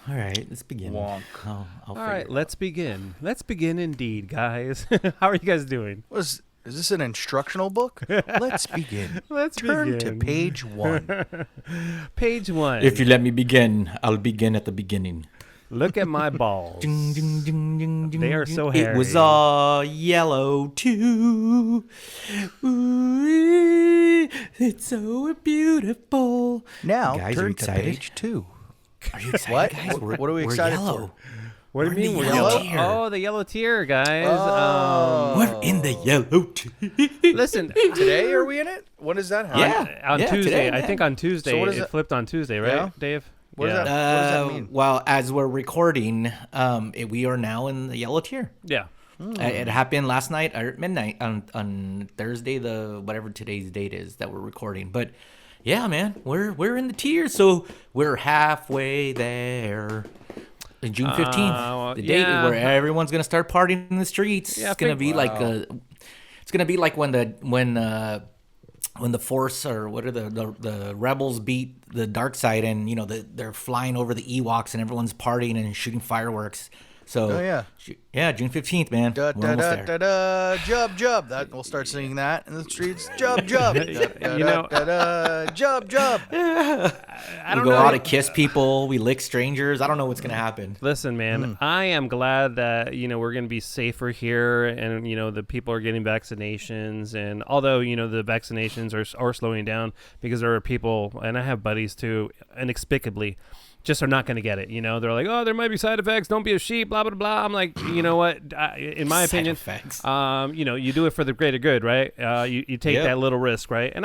All right, let's begin. Wonk. I'll All figure right, it let's begin. Let's begin indeed, guys. How are you guys doing? Is this an instructional book? Let's begin. Let's Turn begin. to page 1. Page 1. If you let me begin, I'll begin at the beginning. Look at my balls. Ding, ding, ding, ding, ding. They are so hairy. It was all yellow too. Ooh, it's so beautiful. Now, Guys, are you turn to excited? page 2. Are you excited, What? guys? What are we we're excited yellow. for? What do you We're in mean? the We're yellow yellow? tier. Oh, the yellow tier, guys. We're in the yellow tier. Listen, Today, are we in it? When does that happen? Yeah. on Tuesday. today, I man. think on Tuesday. So what is it it? flipped on Tuesday, right, Yeah. Dave? What is yeah. that? What does that mean? Well, as we're recording, we are now in the yellow tier. Yeah. It happened last night or midnight on Thursday, the whatever today's date is that we're recording. But yeah, man, we're in the tier, so we're halfway there. June 15th, the date yeah. where everyone's gonna start partying in the streets. Yeah, It's gonna be like Wow. it's gonna be like when the Force or what are the rebels beat the dark side, and they're flying over the Ewoks and everyone's partying and shooting fireworks. So Oh, yeah. June 15th, man. Da, We're da, almost da, there. da, da, jub, jub. That we'll start singing that in the streets. Jub, jub. Da, You know- da, da, da, jub, jub. I We don't go know. out to kiss people. We lick strangers. I don't know what's gonna happen. Listen, man, I am glad that, we're going to be safer here and, the people are getting vaccinations. And although, the vaccinations are slowing down because there are people, and I have buddies too, inexplicably, just are not going to get it. They're like, oh, there might be side effects. Don't be a sheep, blah, blah, blah. I'm like, you know what? In my Side opinion, effects. you do it for the greater good, right? You take Yep. that little risk, right? And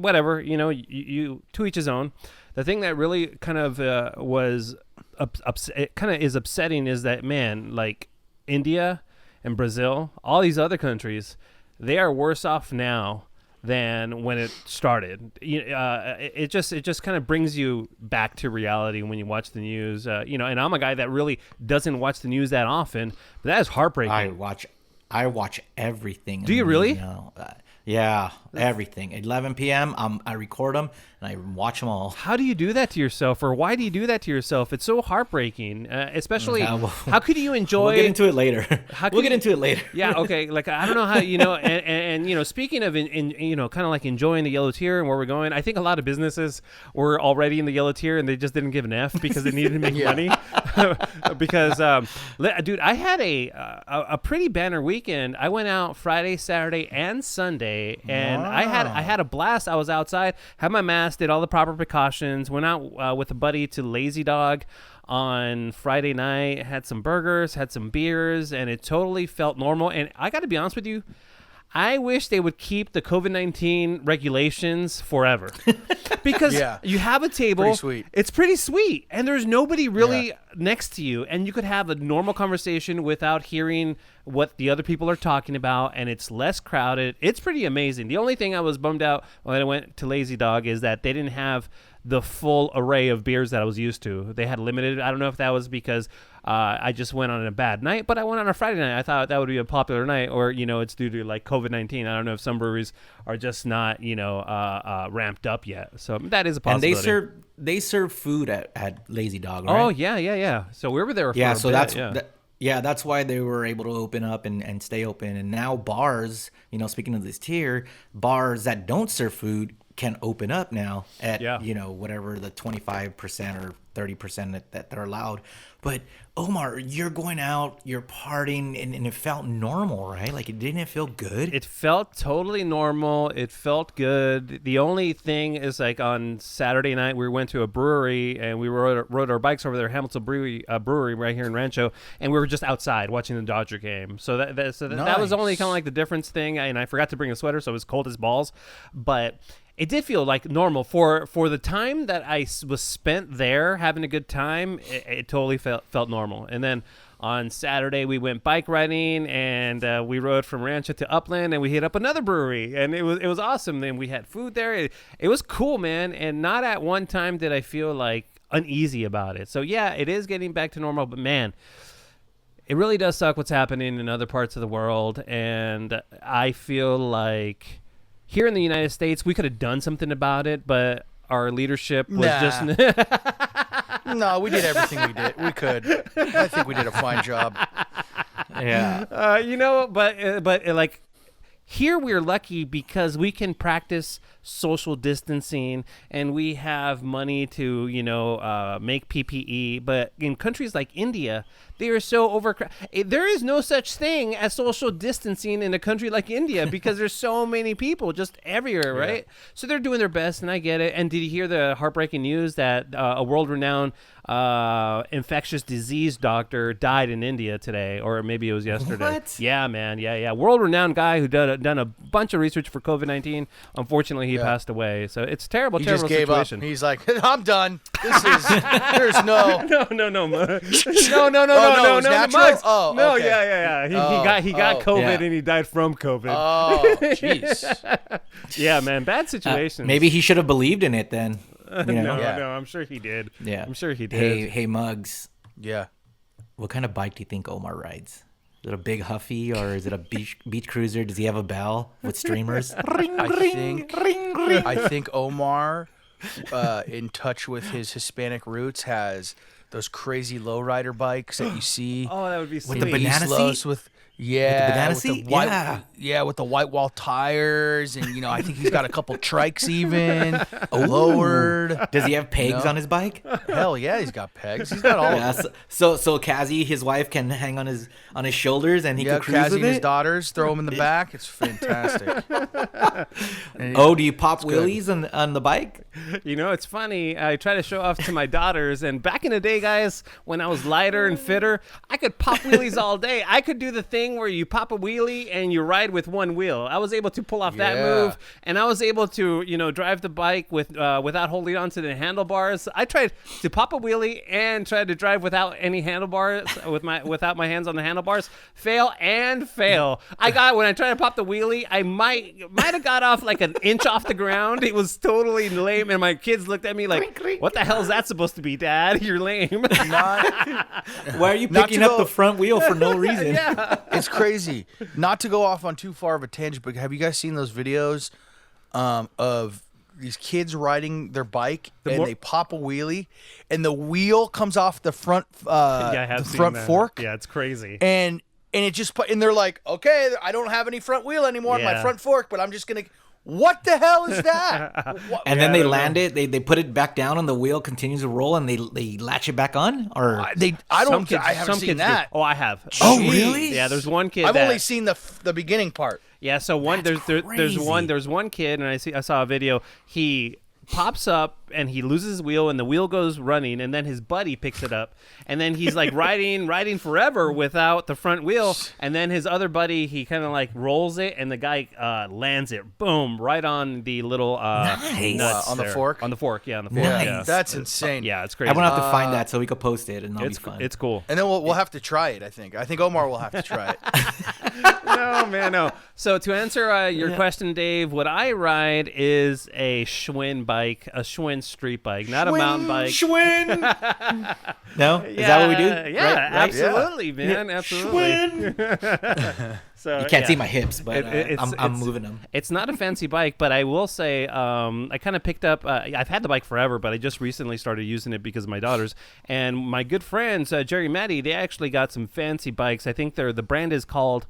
whatever, you to each his own. The thing that really kind of was it kind of is upsetting is that, man, like India and Brazil, all these other countries, they are worse off now than when it started. It just kind of brings you back to reality when you watch the news. And I'm a guy that really doesn't watch the news that often, but that is heartbreaking. I watch everything. Do you really? Yeah, everything. 11 p.m. I record them and I watch them all. How do you do that to yourself, or why do you do that to yourself? It's so heartbreaking, especially. Yeah, well, how could you enjoy? We'll get into it later. How We'll can get into it later. Yeah, okay. Like, I don't know how, and speaking of, kind of like enjoying the yellow tier and where we're going, I think a lot of businesses were already in the yellow tier and they just didn't give an F because they needed to make money. Because, dude, I had a pretty banner weekend. I went out Friday, Saturday, and Sunday, and Wow. I had a blast. I was outside, had my mask, did all the proper precautions, went out with a buddy to Lazy Dog on Friday night, had some burgers, had some beers, and it totally felt normal. And I got to be honest with you, I wish they would keep the COVID-19 regulations forever, because Yeah. you have a table. Pretty sweet. It's pretty sweet, and there's nobody really next to you, and you could have a normal conversation without hearing what the other people are talking about, and it's less crowded. It's pretty amazing. The only thing I was bummed out when I went to Lazy Dog is that they didn't have the full array of beers that I was used to. They had limited. I don't know if that was because I just went on a bad night, but I went on a Friday night. I thought that would be a popular night, or it's due to like COVID-19. I don't know if some breweries are just not ramped up yet. So that is a And possibility. they serve food at Lazy Dog, right? Oh yeah. So we were there. For Yeah, a so bit, that's why they were able to open up and stay open. And now bars, speaking of this tier, bars that don't serve food can open up now at whatever the 25% or 30% that they're allowed. But Omar, you're going out, you're partying, and it felt normal, right? Like, it didn't feel good? It felt totally normal. It felt good. The only thing is, like, on Saturday night, we went to a brewery, and we rode our bikes over there, Hamilton Brewery right here in Rancho, and we were just outside watching the Dodger game. So that was only kind of like the difference thing, and I forgot to bring a sweater, so it was cold as balls. But it did feel like normal for the time that I was spent there having a good time. It totally felt normal. And then on Saturday we went bike riding, and we rode from Rancho to Upland, and we hit up another brewery, and it was awesome. Then we had food there. It was cool, man. And not at one time did I feel like uneasy about it. So yeah, it is getting back to normal, but man, it really does suck what's happening in other parts of the world. And I feel like here in the United States, we could have done something about it, but our leadership was just... No, we did everything we could. I think we did a fine job. Yeah. But like here we're lucky because we can practice social distancing and we have money to make PPE. But in countries like India, they are so overcrowded. There is no such thing as social distancing in a country like India because there's so many people just everywhere, right? So they're doing their best, and I get it. And did you hear the heartbreaking news that a world-renowned infectious disease doctor died in India today, or maybe it was yesterday? What? Yeah, man. Yeah. World-renowned guy who done a bunch of research for COVID-19. Unfortunately, he passed away. So it's terrible, He terrible just gave situation. up. He's like, I'm done. There's no. No. No, it was natural? Mugs. Oh, no, okay. yeah. He got COVID yeah. and he died from COVID. Oh, jeez. Yeah, man, bad situation. Maybe he should have believed in it then. No, Yeah. I'm sure he did. Yeah. I'm sure he did. Hey, Muggs. Yeah. What kind of bike do you think Omar rides? Is it a big Huffy or is it a beach cruiser? Does he have a bell with streamers? I think Omar, in touch with his Hispanic roots, has those crazy lowrider bikes that you see. Oh, that would be sweet. the banana East seat? Los banana seat? with the white, Yeah. with the white wall tires, and I think he's got a couple trikes even lowered. Does he have pegs on his bike? Hell yeah, he's got pegs. He's got all. Yeah, so Kazi, his wife, can hang on his shoulders and he Yeah, can cruise Kazzy with and his it. daughters throw him in the back. It's fantastic. Oh, do you pop wheelies on the bike? It's funny. I try to show off to my daughters, and back in the day, guys, when I was lighter and fitter, I could pop wheelies all day. I could do the thing where you pop a wheelie and you ride with one wheel. I was able to pull off that move, and I was able to, drive the bike without holding on to the handlebars. I tried to pop a wheelie and tried to drive without any handlebars, without my hands on the handlebars. Fail. When I tried to pop the wheelie, I might have got off like an inch off the ground. It was totally lame, and my kids looked at me like, "What the hell is that supposed to be, Dad? You're lame." Why are you picking up the front wheel for no reason? Yeah. It's crazy. Not to go off on too far of a tangent, but have you guys seen those videos of these kids riding their bike they pop a wheelie and the wheel comes off the front fork? Yeah, it's crazy. And it just and they're like, okay, I don't have any front wheel anymore on my front fork, but I'm just gonna. What the hell is that? And then they land it. They put it back down, and the wheel continues to roll, and they latch it back on. Or I haven't seen that. Oh, I have. Oh, really? Yeah, there's one kid. I've only seen the beginning part. Yeah, so there's one kid, and I saw a video. He pops up and he loses his wheel, and the wheel goes running, and then his buddy picks it up, and then he's like riding forever without the front wheel, and then his other buddy, he kind of like rolls it, and the guy lands it, boom, right on the little nuts on the there. fork? On the fork, yeah, on the fork. Nice. Yeah. That's insane. Yeah, it's crazy. I'm gonna have to find that so we could post it, and that'll be It's fun. it's cool. And then we'll have to try it. I think Omar will have to try it. No, man, no. So to answer your question, Dave, what I ride is a Schwinn bike, a Schwinn street bike, not a mountain bike. Schwinn. No, is that what we do? Yeah, Right? absolutely, man, absolutely. So You can't see my hips, but I'm moving them. It's not a fancy bike, but I will say I kind of picked up. I've had the bike forever, but I just recently started using it because of my daughters. And my good friends, Jerry Maddie, they actually got some fancy bikes. I think the brand is called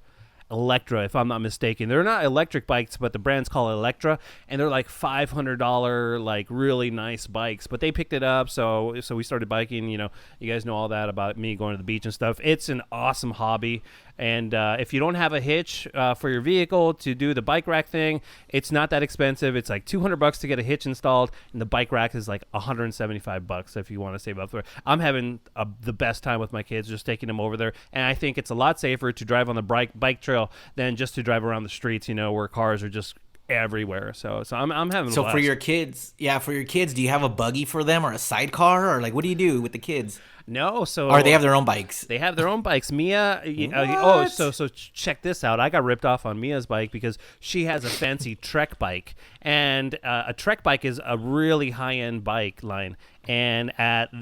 Electra, if I'm not mistaken. They're not electric bikes, but the brand's called Electra, and they're like $500, like really nice bikes. But they picked it up, so we started biking. You guys know all that about me going to the beach and stuff. It's an awesome hobby. And if you don't have a hitch for your vehicle to do the bike rack thing, it's not that expensive. It's like $200 to get a hitch installed, and the bike rack is like $175 if you want to save up for it. I'm having the best time with my kids, just taking them over there, and I think it's a lot safer to drive on the bike trail than just to drive around the streets, where cars are just everywhere. So I'm having a blast. For your kids, do you have a buggy for them or a sidecar, or like what do you do with the kids? No, or they have their own bikes. They have their own bikes. Mia, so check this out. I got ripped off on Mia's bike because she has a fancy Trek bike, and a Trek bike is a really high-end bike line. And at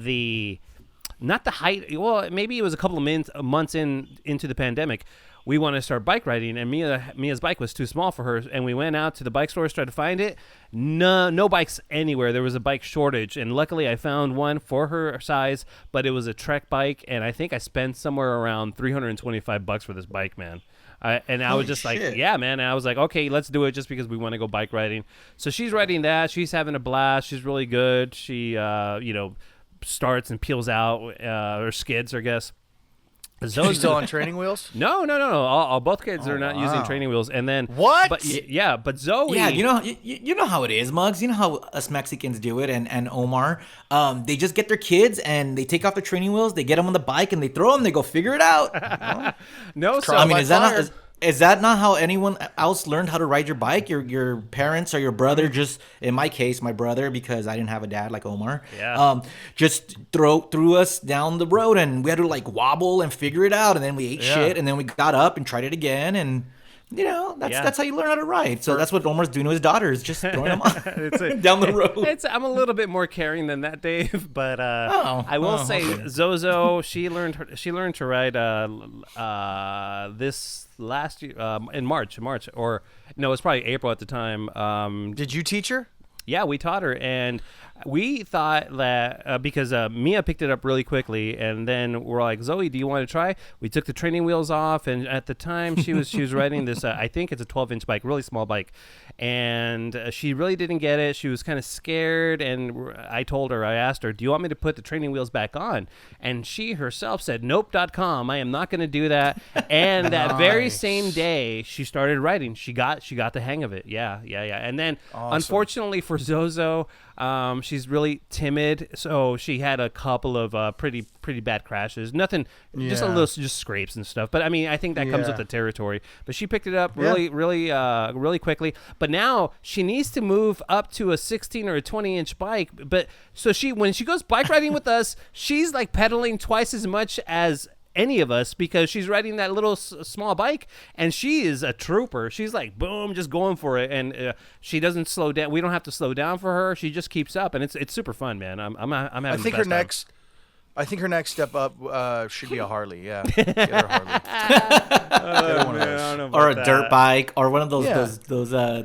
not the height. Well, maybe it was a couple of months into the pandemic. we want to start bike riding, and Mia's bike was too small for her, and we went out to the bike stores, tried to find it. No bikes anywhere. There was a bike shortage, and luckily I found one for her size, but it was a Trek bike, and I think I spent somewhere around $325 for this bike, man. I was just like, yeah, man. And I was like, okay, let's do it just because we want to go bike riding. So she's riding that. She's having a blast. She's really good. She, starts and peels out, or skids, I guess. She's still on training wheels? No. All both kids are not using training wheels. And then what? But but Zoe. Yeah, you know how it is, Muggs. You know how us Mexicans do it, and Omar. They just get their kids and they take off the training wheels. They get them on the bike and they throw them. They go figure it out. No, so I mean, is that not how anyone else learned how to ride your bike? Your parents or your brother? Just in my case, my brother, because I didn't have a dad like Omar. Yeah. Just threw us down the road, and we had to like wobble and figure it out, and then we ate shit, and then we got up and tried it again, and that's how you learn how to ride. So that's what Omar's doing to his daughters, just throwing them down the road. I'm a little bit more caring than that, Dave, but I will say Zozo, she learned to ride this last year in March, or no, it was probably April at the time. Did you teach her? Yeah, we taught her, and we thought that because Mia picked it up really quickly, and then we're like, Zoe, do you want to try? We took the training wheels off, and at the time she was riding this, I think it's a 12-inch bike, really small bike, and she really didn't get it. She was kind of scared, and I asked her, do you want me to put the training wheels back on? And she herself said, nope.com, I am not going to do that. And that very same day, she started riding. She got the hang of it. Yeah. And then, unfortunately for Zozo, she's really timid, so she had a couple of pretty bad crashes. Nothing, just a little, just scrapes and stuff. But I mean, I think that comes with the territory. But she picked it up really quickly. But now she needs to move up to a 16 or a 20-inch bike. But so when she goes bike riding with us, she's like pedaling twice as much as any of us, because she's riding that little small bike, and she is a trooper. She's like, boom, just going for it, and she doesn't slow down. We don't have to slow down for her. She just keeps up, and it's super fun, man. I'm having. I think her next step up should be a Harley. Yeah, get her a Harley. Or a dirt bike, or one of those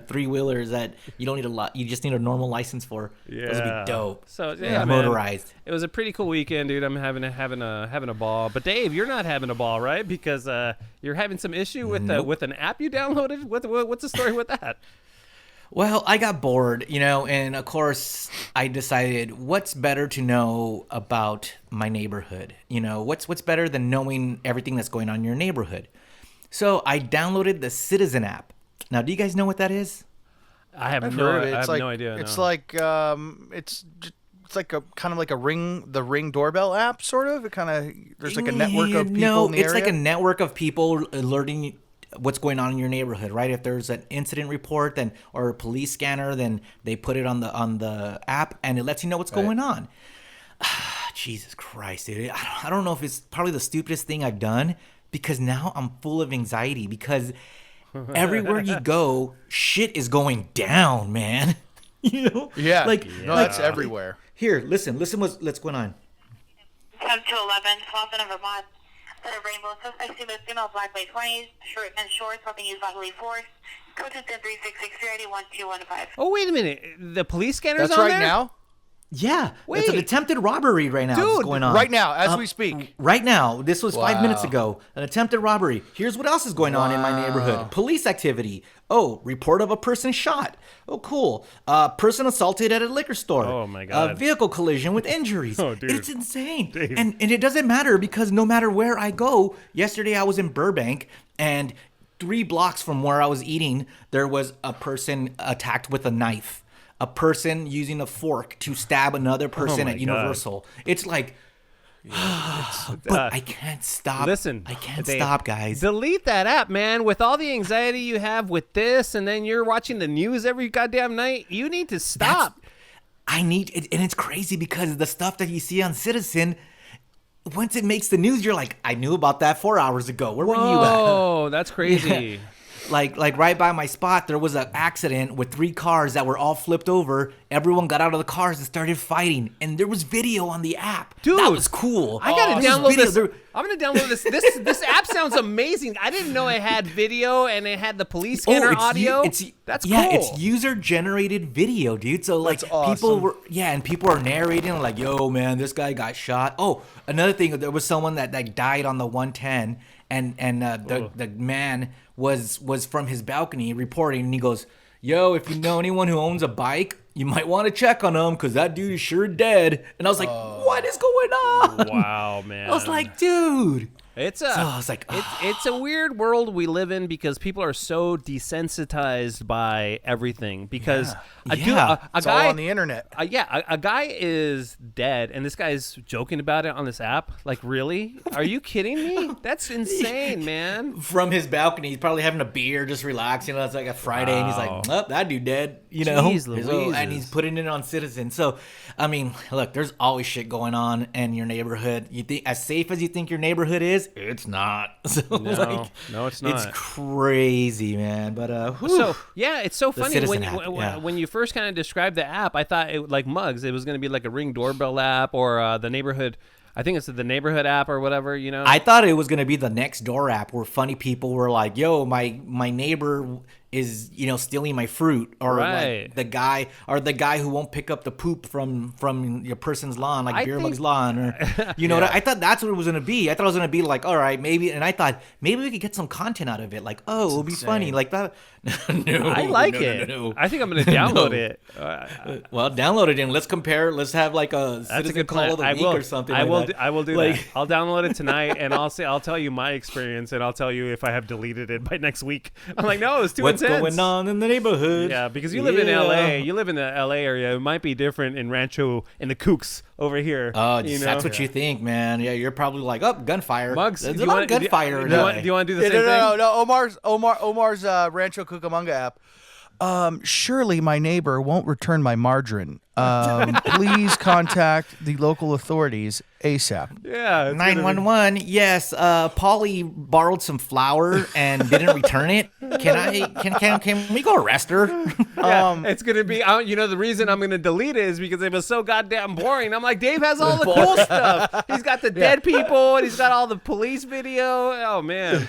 three-wheelers that you don't need a lot. You just need a normal license for. Yeah, those would be dope. So motorized. It was a pretty cool weekend, dude. I'm having a ball. But Dave, you're not having a ball, right? Because you're having some issue with with an app you downloaded. What's the story with that? Well, I got bored, and of course I decided what's better to know about my neighborhood. What's better than knowing everything that's going on in your neighborhood. So I downloaded the Citizen app. Now, do you guys know what that is? I have no idea. It's like it's like a kind of like the Ring doorbell app, sort of. It kind of, there's like a network of people in the area. It's like a network of people alerting what's going on in your neighborhood, right? If there's an incident report or a police scanner, then they put it on the app, and it lets you know what's going on. Jesus Christ, dude. I don't know if it's probably the stupidest thing I've done, because now I'm full of anxiety, because everywhere you go, shit is going down, man. Yeah. That's everywhere. Here, listen what's going on. 10 to 11, Swanson of Vermont. Set of rainbow suspect, female, black late 20s, short and shorts, helping use bodily force. Code 10-366-1215. Oh, wait a minute. The police scanner's That's on right there? now? Yeah. Wait. It's an attempted robbery right now that's going on. Right now, as we speak. Right now. This was 5 minutes ago. An attempted robbery. Here's what else is going on in my neighborhood. Police activity. Oh, report of a person shot. Oh, cool. Person assaulted at a liquor store. Oh, my God. Vehicle collision with injuries. Oh, dude. It's insane. Dave. And it doesn't matter, because no matter where I go, yesterday I was in Burbank, and 3 blocks from where I was eating, there was a person attacked with a knife. A person using a fork to stab another person at Universal. God. It's like, but I can't stop. Listen, I can't stop, guys. Delete that app, man. With all the anxiety you have with this, and then you're watching the news every goddamn night, you need to stop. And it's crazy, because the stuff that you see on Citizen, once it makes the news, you're like, I knew about that 4 hours ago. Where were you at? Oh, that's crazy. Yeah. Like right by my spot, there was an accident with 3 cars that were all flipped over everyone got out of the cars and started fighting, and there was video on the app. Dude, that was cool. I gotta download this. There, I'm gonna download this. This app sounds amazing. I didn't know it had video and it had the police scanner audio. That's cool. It's user generated video, dude. So like awesome. people are narrating like, "Yo, man, this guy got shot." Oh, another thing, there was someone that died on the 110, and the man was from his balcony reporting, and he goes, "Yo, if you know anyone who owns a bike, you might want to check on him because that dude is sure dead." And I was like, "What is going on?" Wow, man. I was like, "Dude." It's I was like, it's a weird world we live in because people are so desensitized by everything. Because a It's guy all on the internet. a guy is dead, and this guy's joking about it on this app. Like, really? Are you kidding me? That's insane, man. From his balcony, he's probably having a beer, just relaxing. It's like a Friday, and he's like, "Oh, that dude dead," you know. Jeez So, Louises. and he's putting it on Citizen. So, I mean, look, there's always shit going on in your neighborhood. You think as safe as you think your neighborhood is, it's not. So, No, it's not. It's crazy, man. But So yeah, it's so The funny Citizen when app, yeah. when you first kind of described the app. I thought like Mugs, it was going to be like a Ring doorbell app or the neighborhood. I think it's the neighborhood app or whatever. You know, I thought it was gonna be the next door app where funny people were like, "Yo, my neighbor is stealing my fruit," or Right. like the guy who won't pick up the poop from your person's lawn, like I Beer think- Mug's lawn, or what I thought that's what it was gonna be. I thought it was gonna be like, all right, maybe, and I thought maybe we could get some content out of it, like, oh, it'll be funny, like that. No, I like no, it. no. I think I'm going to download No. it. Well, download it and let's compare. Let's have like a That's a citizen good call plan. of the I week will. or something. I like will. that. I will do Like- that. I'll download it tonight, and I'll tell you my experience, and I'll tell you if I have deleted it by next week. I'm like, no, it's too What's intense. going on in the neighborhood? Yeah, because you live in LA. You live in the LA area. It might be different in Rancho in the Kooks over here. Oh, you know? that's what you think, man. Yeah, you're probably like, oh, gunfire. Mugs, There's do a you lot want of gunfire. Do you want to do the Yeah, same thing? no. Omar's Rancho Cucamonga app. Surely my neighbor won't return my margarine. Please contact the local authorities ASAP. Yeah, it's gonna be- 911. Yes, Polly borrowed some flour and didn't return it. Can we go arrest her? Yeah, it's gonna be. The reason I'm gonna delete it is because it was so goddamn boring. I'm like, Dave has all the cool stuff. He's got the dead people, and he's got all the police video. Oh man.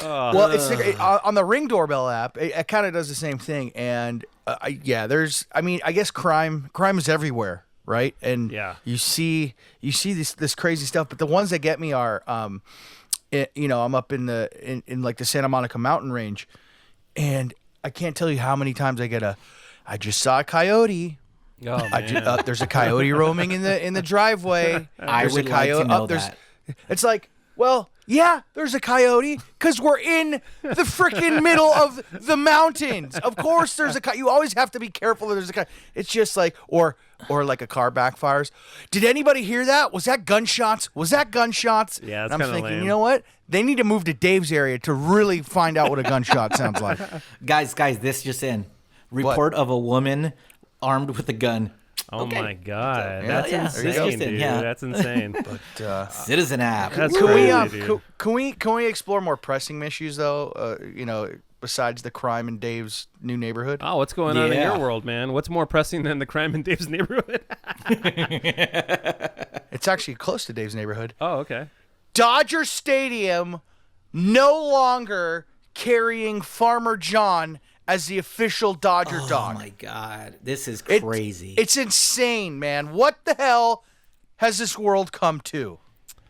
Well, it's on the Ring doorbell app. It kind of does the same thing, and I guess crime is everywhere, right? And Yeah. you see this crazy stuff. But the ones that get me are, I'm up in like the Santa Monica mountain range, and I can't tell you how many times I just saw a coyote. Oh man. There's a coyote roaming in the driveway. I There's would a like to coyote. know there's- that. It's like, well, yeah, there's a coyote because we're in the freaking middle of the mountains. Of course, there's a coyote. You always have to be careful that there's a coyote. It's just like, or like a car backfires. Did anybody hear that? Was that gunshots? Yeah, it's And I'm kinda thinking, lame. you know what? They need to move to Dave's area to really find out what a gunshot sounds like. Guys, this just in. Report of a woman armed with a gun. Oh Okay. my god, Yeah, that's yeah. insane, There you go. dude. Yeah. That's insane. Citizen app. That's Can we, crazy, dude. can we explore more pressing issues though? Besides the crime in Dave's new neighborhood. Oh, what's going on in Yeah. your world, man? What's more pressing than the crime in Dave's neighborhood? It's actually close to Dave's neighborhood. Oh, okay. Dodger Stadium no longer carrying Farmer John as the official Dodger dog. Oh my god, this is It- crazy. It's insane, man. What the hell has this world come to?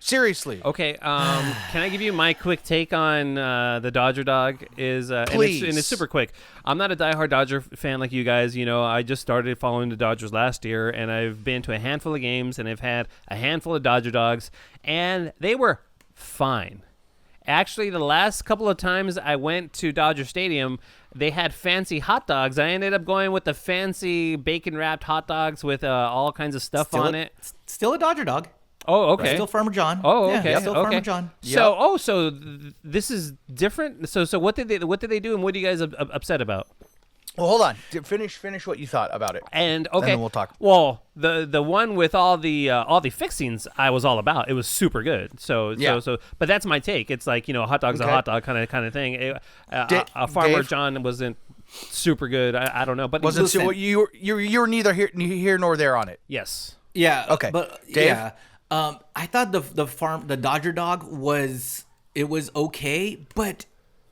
Seriously. Okay, can I give you my quick take on the Dodger dog? And Please. it's super quick. I'm not a diehard Dodger fan like you guys. I just started following the Dodgers last year, and I've been to a handful of games, and I've had a handful of Dodger dogs, and they were fine. Actually, the last couple of times I went to Dodger Stadium, they had fancy hot dogs. I ended up going with the fancy bacon-wrapped hot dogs with all kinds of stuff on it. Still a Dodger dog. Oh, okay. Still Farmer John. Oh, Yeah, okay. still okay. Farmer John. So, this is different. So what did they do, and what are you guys upset about? Well, hold on. Finish what you thought about it. And okay, then we'll talk. Well, the one with all the fixings, I was all about. It was super good. So, but that's my take. It's like hot dog's a Okay. hot dog kind of thing. Farmer Dave? John wasn't super good. I don't know, but Wasn't so, you were neither here nor there on it. Yes. Yeah. Okay. But Dave? yeah, I thought the Dodger dog was okay, but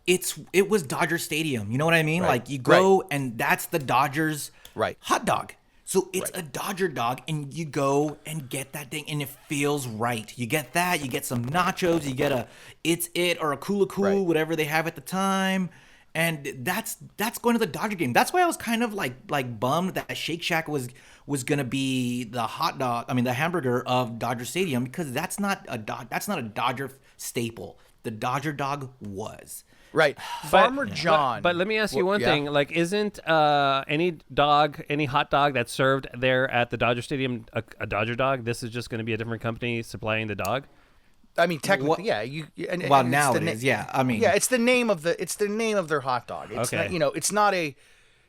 it was Dodger Stadium. You know what I mean? Right. Like you go and that's the Dodgers hot dog. So it's a Dodger dog, and you go and get that thing, and it feels right. You get that, you get some nachos, you get a It's It or a Kula Cool, whatever they have at the time, and that's going to the Dodger game. That's why I was kind of like bummed that Shake Shack was gonna be the hot dog. I mean, the hamburger of Dodger Stadium, because that's not a Dodger staple. The Dodger dog was. Right. Farmer John. But let me ask you one thing. Like, isn't any hot dog that's served there at the Dodger Stadium a Dodger dog? This is just going to be a different company supplying the dog? I mean, technically, now it is. Yeah. I mean, it's the name of their hot dog. It's not, it's not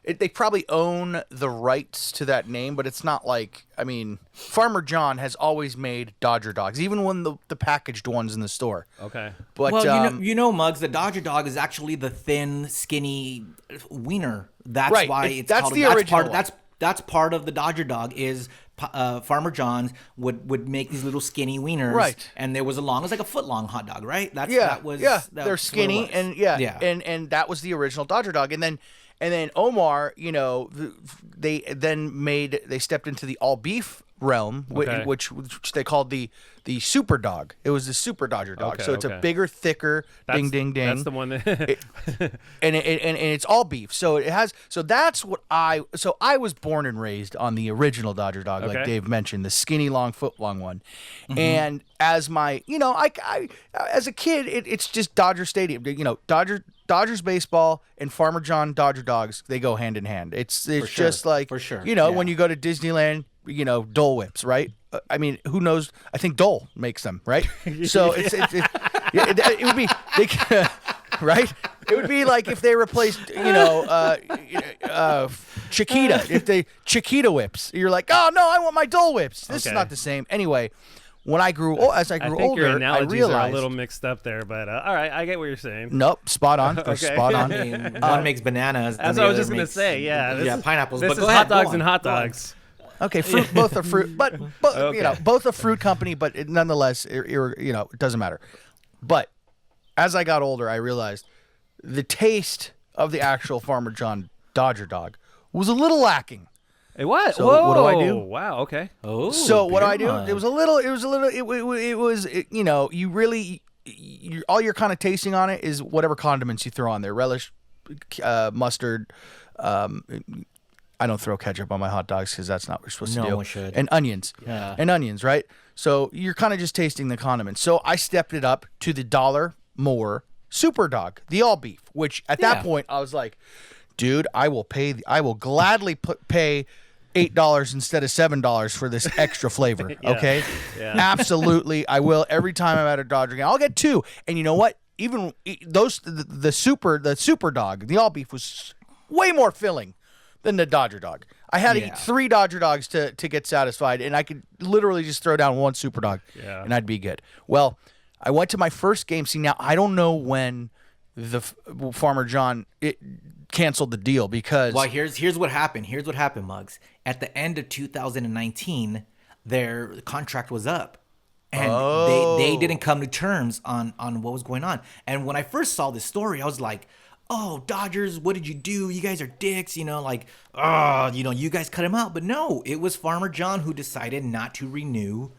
they probably own the rights to that name, but it's not like, I mean, Farmer John has always made Dodger dogs, even when the packaged ones in the store. Okay. But Muggs, the Dodger dog is actually the thin, skinny wiener. That's why it's that's called the original. That's part of the Dodger dog is Farmer John's would make these little skinny wieners, right? And there was it was like a foot long hot dog, right? They're skinny and and that was the original Dodger dog, and then Omar, they stepped into the all beef realm, which they called the super dog. It was the super Dodger dog. So it's a bigger, thicker, ding, ding, ding. That's the one that and it's all beef. So it has. So that's what I was born and raised on the original Dodger dog, like Dave mentioned, the skinny, long, foot long one. Mm-hmm. And as my, I as a kid, it's just Dodger Stadium. Dodgers baseball and Farmer John Dodger dogs, they go hand in hand. It's just like, for sure. When you go to Disneyland, Dole Whips, right? I mean, who knows? I think Dole makes them, right? So it would be right? It would be like if they replaced, Chiquita. If they Chiquita Whips, you're like, oh no, I want my Dole Whips. This is not the same. Anyway, when I grew older, I think older, your analogies I realized are a little mixed up there, but all right, I get what you're saying. Nope, spot on. Spot on. I mean, one makes bananas. That's what I was just gonna say. Yeah, pineapples. This but is go hot ahead, dogs and hot dogs. Okay, fruit. Both are fruit, but both a fruit company. But nonetheless, it doesn't matter. But as I got older, I realized the taste of the actual Farmer John Dodger dog was a little lacking. It was. So Whoa. what do I do? Wow. Okay. Oh. So what do I do? It was a little. You really, all you're kind of tasting on it is whatever condiments you throw on there, relish, mustard. I don't throw ketchup on my hot dogs because that's not what we're supposed to do. No one should. And onions. Yeah. And onions, right? So you're kind of just tasting the condiments. So I stepped it up to the $1 more super dog, the all beef, which at that point I was like, dude, I will gladly pay $8 instead of $7 for this extra flavor. Okay. Yeah. Absolutely. I will every time I'm at a Dodger game. I'll get 2. And you know what? Even the super dog, the all beef was way more filling than the Dodger dog. I had to eat 3 Dodger dogs to get satisfied, and I could literally just throw down 1 super dog, and I'd be good. Well, I went to my first game. See, now I don't know when the Farmer John canceled the deal because. Well, here's what happened. Here's what happened, Muggs. At the end of 2019, their contract was up. And they didn't come to terms on what was going on. And when I first saw this story, I was like, oh, Dodgers, what did you do? You guys are dicks, you guys cut him out. But no, it was Farmer John who decided not to renew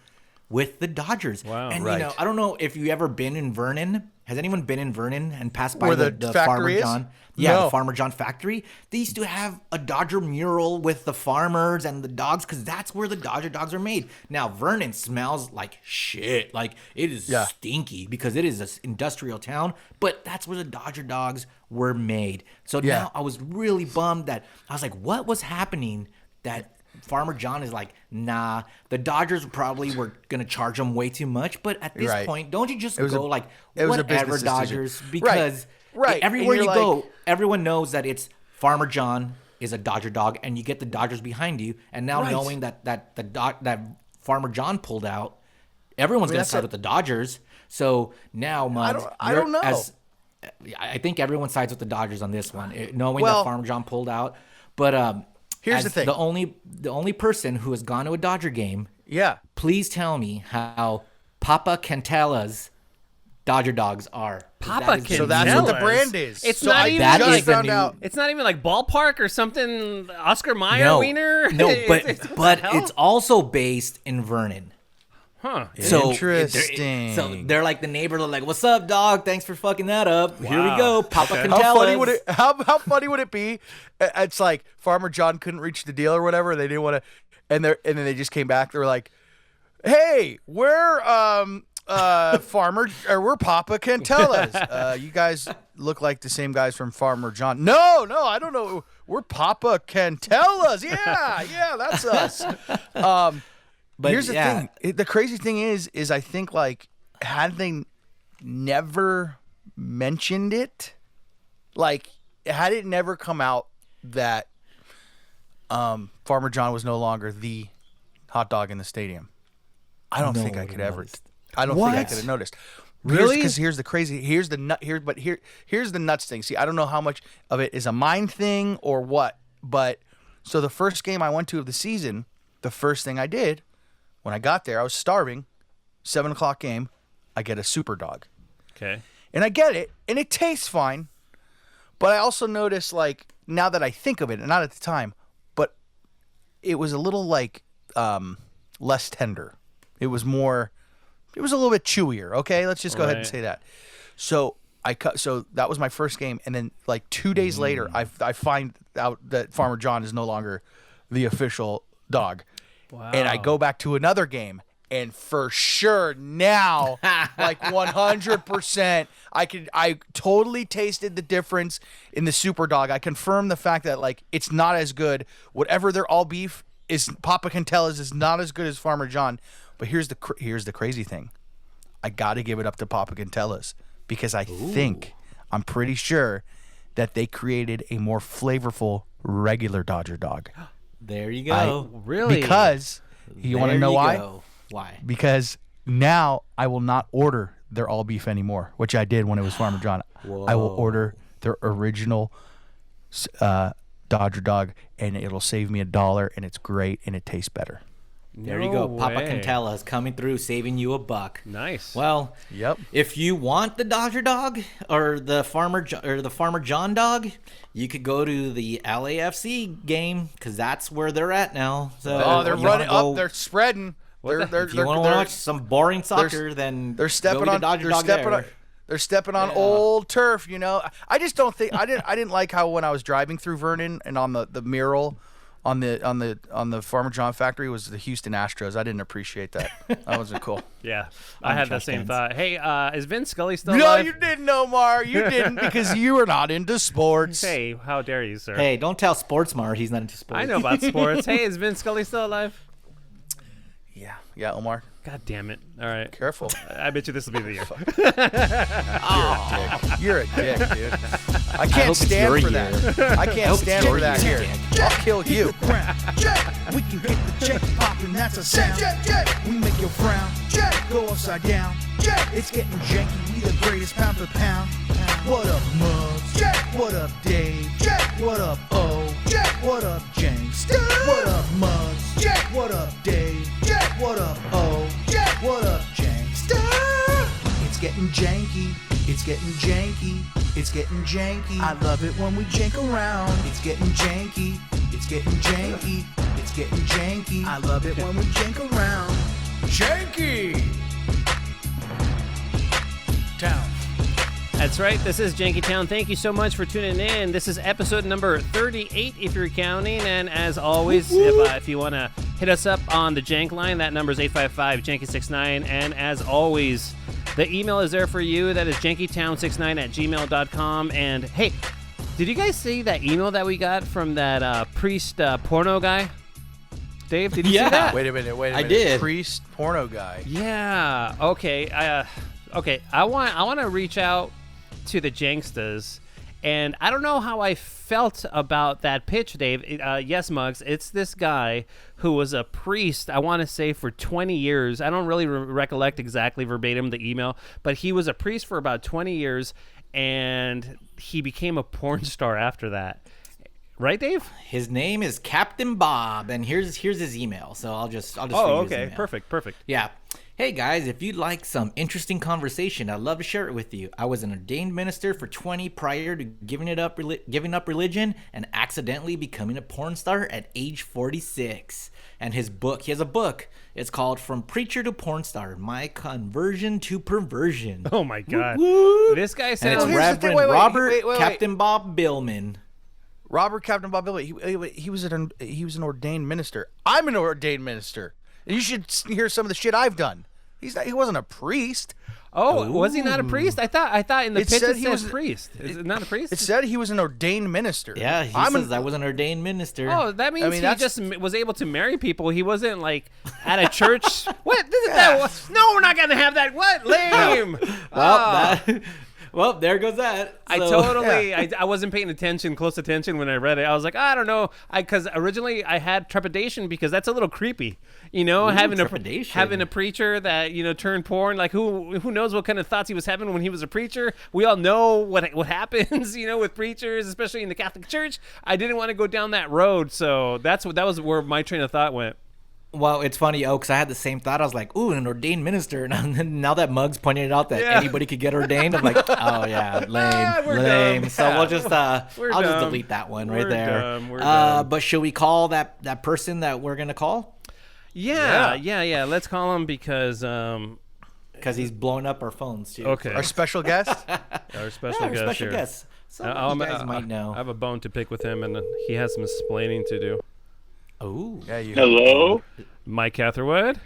with the Dodgers. Wow. And, I don't know if you ever been in Vernon. Has anyone been in Vernon and passed by where the Farmer John? Yeah, the Farmer John factory. They used to have a Dodger mural with the farmers and the dogs because that's where the Dodger dogs are made. Now, Vernon smells like shit. Like, it is stinky because it is an industrial town, but that's where the Dodger dogs were made. So now I was really bummed that I was like, what was happening that Farmer John is like, nah, the Dodgers probably were going to charge them way too much. But at this point, don't you just go like, whatever, Dodgers? Because everywhere you go, everyone knows that it's Farmer John is a Dodger dog, and you get the Dodgers behind you. And now knowing that Farmer John pulled out, everyone's going to start with the Dodgers. So now, Muggs, I don't know. I think everyone sides with the Dodgers on this one, knowing that Farmer John pulled out. But here's the thing: the only person who has gone to a Dodger game, please tell me how Papa Cantella's Dodger dogs are. Papa Cantella's. So that's what the brand is. It's so not I even just found out. It's not even like Ballpark or something. Oscar Mayer wiener. No, but it's also based in Vernon. Huh. So interesting. So they're like the neighbor. They're like, "What's up, dog? Thanks for fucking that up. Wow. Here we go, Papa Cantella's." How funny would it be? It's like Farmer John couldn't reach the deal or whatever. They didn't want to, and then they just came back. They were like, "Hey, we're Farmer, or we're Papa Cantella's. You guys look like the same guys from Farmer John." No, I don't know. We're Papa Cantella's. Yeah, that's us. But here's the thing. The crazy thing is I think like had they never mentioned it, like had it never come out that Farmer John was no longer the hot dog in the stadium, I don't think I could ever. I don't think I could have noticed. Really? Because here's the nuts thing. See, I don't know how much of it is a mind thing or what, but so the first game I went to of the season, the first thing I did when I got there, I was starving. 7:00 game, I get a super dog. Okay. And I get it, and it tastes fine. But I also noticed, like, now that I think of it, and not at the time, but it was a little like less tender. It was a little bit chewier. Okay, let's just go ahead and say that. So so that was my first game, and then like 2 days later, I find out that Farmer John is no longer the official dog. Wow. And I go back to another game, and for sure now, like 100%, I totally tasted the difference in the super dog. I confirmed the fact that like it's not as good. Whatever their all beef is, Papa Cantella's is not as good as Farmer John. But here's the crazy thing. I got to give it up to Papa Cantella's because I'm pretty sure that they created a more flavorful regular Dodger dog. There you go. Really? Because you want to know why? Go. Why? Because now I will not order their all beef anymore, which I did when it was Farmer John. Whoa. I will order their original Dodger dog, and it'll save me $1, and it's great, and it tastes better. There you go. Papa Cantella's coming through, saving you $1. Nice. Well, if you want the Dodger dog or the Farmer John dog, you could go to the LAFC game because that's where they're at now. So they're running up. They're spreading. If you want to watch some boring soccer, then they're stepping go on. Dodger They're dog stepping there. on. They're stepping on old turf. You know. I just don't think I didn't like how when I was driving through Vernon and on the mural on the Farmer John factory was the Houston Astros. I didn't appreciate that. That wasn't cool. Yeah, I had the same thought. Hey, is Vin Scully still No, alive? you didn't, Omar. You didn't because you are not into sports. Hey, how dare you, sir? Hey, don't tell Sportsmart he's not into sports. I know about sports. Hey, is Vin Scully still alive? Yeah, Omar. God damn it. All right. Careful. I bet you this will be the year. You're a dick, dude. I can't stand for that. I can't stand for that here. I'll kill you. We can get the check poppin', that's a sound. We make your frown go upside down. It's getting janky, we the greatest pound for pound. What up, Muggs? What up, Dave? What up, O? What up, James? What up, Muggs? What up, Dave? What up, O? What up, James? It's getting janky. It's getting janky. It's getting janky. I love it when we jank around. It's getting janky. It's getting janky. It's getting janky. I love it when we jank around. Janky Town. That's right. This is Janky Town. Thank you so much for tuning in. This is episode number 38, if you're counting. And as always, if you want to hit us up on the Jank line, that number is 855-JANKY69. And as always, the email is there for you. That is jankytown69@gmail.com. And hey, did you guys see that email that we got from that priest porno guy? Dave, did you see that? Wait a minute. I did. Priest porno guy. Yeah. Okay. Okay. I want to reach out to the Jankstas, and I don't know how I felt about that pitch, Dave. Yes, Muggs. It's this guy who was a priest, I want to say, for 20 years. I don't really recollect exactly verbatim the email, but he was a priest for about 20 years, and he became a porn star after that. Right, Dave? His name is Captain Bob, and here's his email. So I'll just read Oh, his okay. email. Perfect. Yeah. Hey guys, if you'd like some interesting conversation, I'd love to share it with you. I was an ordained minister for 20 prior to giving up religion and accidentally becoming a porn star at age 46. And he has a book. It's called From Preacher to Porn Star: My Conversion to Perversion. Oh my God. Woo-woo. This guy And sounds. it's Reverend Robert Captain Bob Billman. Robert Captain Bob Billy. He was an ordained minister. I'm an ordained minister. And you should hear some of the shit I've done. He wasn't a priest. Oh, was he not a priest? I thought in the It picture said it he said was- priest. Is it not a priest? It said he was an ordained minister. Yeah, he says I was an ordained minister. Oh, that means he that's- just was able to marry people. He wasn't like at a church. What? No, we're not gonna have that. What? Lame. Well, there goes that. I So- totally. I wasn't paying close attention when I read it. I was like, I don't know, because originally I had trepidation because that's a little creepy, having trepidation. a preacher that turned porn. Like who knows what kind of thoughts he was having when he was a preacher. We all know what happens, with preachers, especially in the Catholic Church. I didn't want to go down that road, so that was where my train of thought went. Well, it's funny, because I had the same thought. I was like, ooh, an ordained minister. And now that Muggs pointed out that anybody could get ordained, I'm like, oh, yeah, we're lame. dumb. So we'll just, I'll dumb. just delete that one right We're there. dumb. We're dumb. But should we call that person that we're going to call? Yeah. Let's call him because he's blowing up our phones, too. Okay. Our special guest. our special Our guest special here. guest. Some of you guys might know. I have a bone to pick with him, and he has some explaining to do. Oh. Yeah, you. Hello. Mike Catherwood,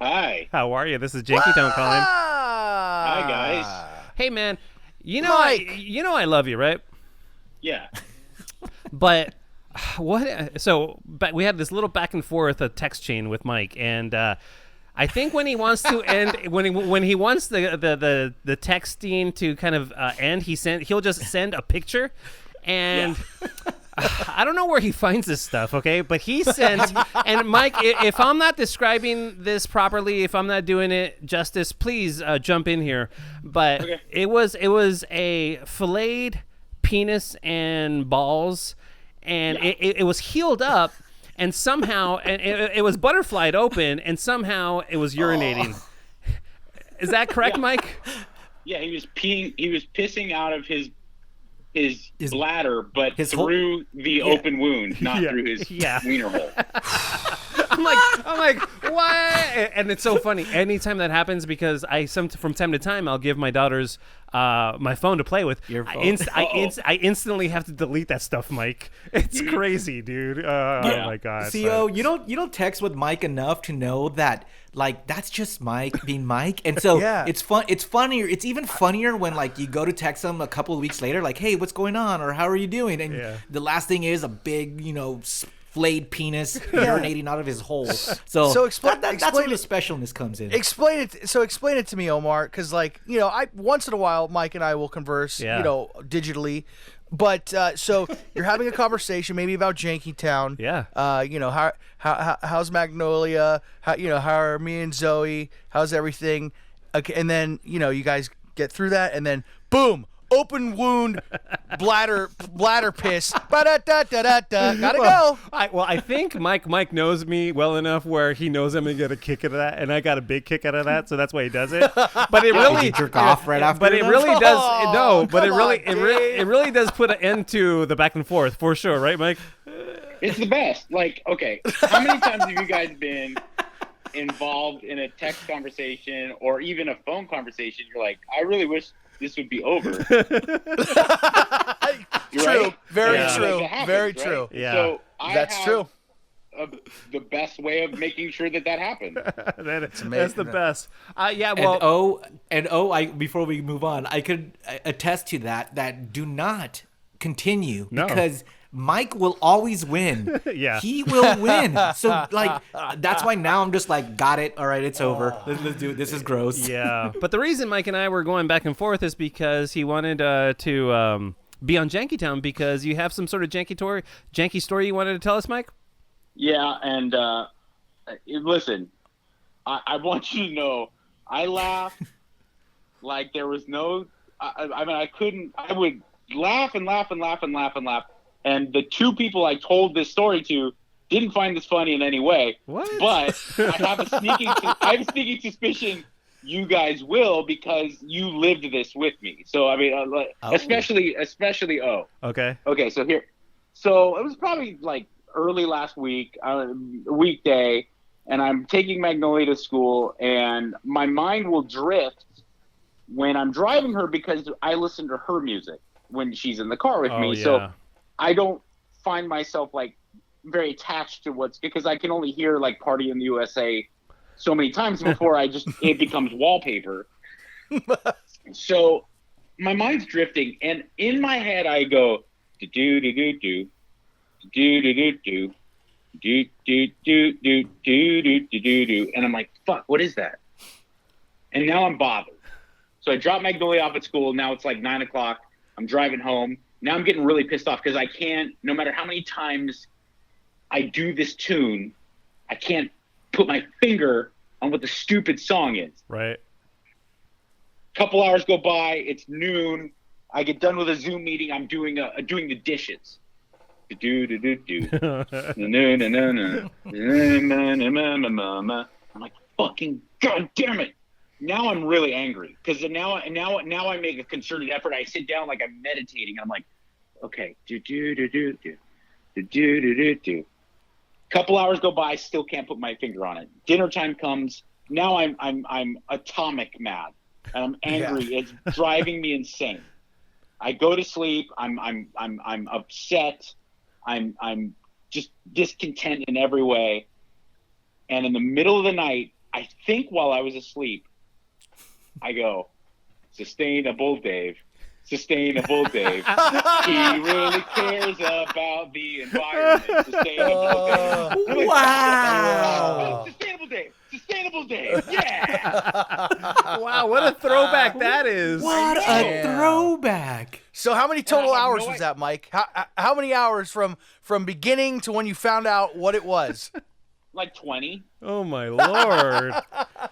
Hi. how are you? This is Janky Town calling. Hi, guys. Hey, man, Mike. I love you, right? Yeah. But what? So, but we had this little back and forth a text chain with Mike, and I think when he wants to end, when he wants the texting to kind of end, he'll just send a picture, and. I don't know where he finds this stuff, okay? But he sends, and Mike, if I'm not describing this properly, if I'm not doing it justice, please jump in here. But Okay. it was a filleted penis and balls, and it was healed up, and somehow, and it was butterflied open, and somehow it was urinating. Is that correct, Mike? Yeah, he was peeing. He was pissing out of his bladder, but his through the open wound, not through his wiener hole. I'm like, why? And it's so funny. Anytime that happens, because from time to time, I'll give my daughters my phone to play with. Your phone. I instantly have to delete that stuff, Mike. It's crazy, dude. Oh my god. CO, you don't text with Mike enough to know that that's just Mike being Mike, and so it's fun. It's funnier. It's even funnier when you go to text him a couple of weeks later, hey, what's going on, or how are you doing? And the last thing is a big flayed penis urinating out of his hole. So explain that's where the specialness comes in. Explain it. So explain it to me, Omar, because I once in a while Mike and I will converse, digitally. But so you're having a conversation maybe about Jankytown. Yeah. How's Magnolia? How are me and Zoe? How's everything? Okay, and then you guys get through that, and then boom, open wound, bladder piss. Ba-da-da-da-da-da. Gotta go. I think Mike knows me well enough where he knows I'm gonna get a kick out of that, and I got a big kick out of that, so that's why he does it. But it really Did you jerk off right after? But it really does no. But it Dave. really does put an end to the back and forth for sure, right, Mike? It's the best. Okay, how many times have you guys been involved in a text conversation or even a phone conversation? You're like, I really wish this would be over. True. Right? Very Yeah. true. That happens, Very right? true. Yeah. So I That's have true. the best way of making sure that happens. That's the best. Yeah. Well. Before we move on, I could attest to that do not continue No. because Mike will always win. Yeah. He will win. So that's why now I'm just got it. All right, it's over. Let's do it. This is gross. Yeah. But the reason Mike and I were going back and forth is because he wanted to be on Jankytown because you have some sort of janky story you wanted to tell us, Mike? Yeah, and listen, I want you to know, I laughed like there was no I mean, I would laugh and laugh and laugh and laugh and laugh. And the two people I told this story to didn't find this funny in any way. What? But I have a sneaking suspicion you guys will, because you lived this with me. So I mean, especially O. Okay. Okay. So it was probably like early last week, weekday, and I'm taking Magnolia to school, and my mind will drift when I'm driving her because I listen to her music when she's in the car with me. Yeah. So I don't find myself like very attached to because I can only hear like Party in the USA so many times before it becomes wallpaper. So my mind's drifting, and in my head I go do do do do do do do do do do do do do do do, and I'm like, fuck, what is that? And now I'm bothered. So I dropped Magnolia off at school. Now it's like 9 o'clock. I'm driving home. Now I'm getting really pissed off because I can't, no matter how many times I do this tune, I can't put my finger on what the stupid song is. Right. Couple hours go by. It's noon. I get done with a Zoom meeting. I'm doing the dishes. Do do do do. No no no no. I'm like, fucking god damn it. Now I'm really angry because now I make a concerted effort. I sit down like I'm meditating. And I'm like, okay, do do do do do do do do do do. Couple hours go by, still can't put my finger on it. Dinner time comes. Now I'm atomic mad, and I'm angry. Yeah. It's driving me insane. I go to sleep. I'm upset. I'm just discontent in every way. And in the middle of the night, I think while I was asleep, I go, sustainable Dave. Sustainable Dave. He really cares about the environment. Sustainable Dave. Wow. Sustainable Dave. Sustainable Dave. Yeah. Wow, what a throwback that is. What a throwback. So how many total hours was that, Mike? How many hours from beginning to when you found out what it was? Like 20. Oh my Lord.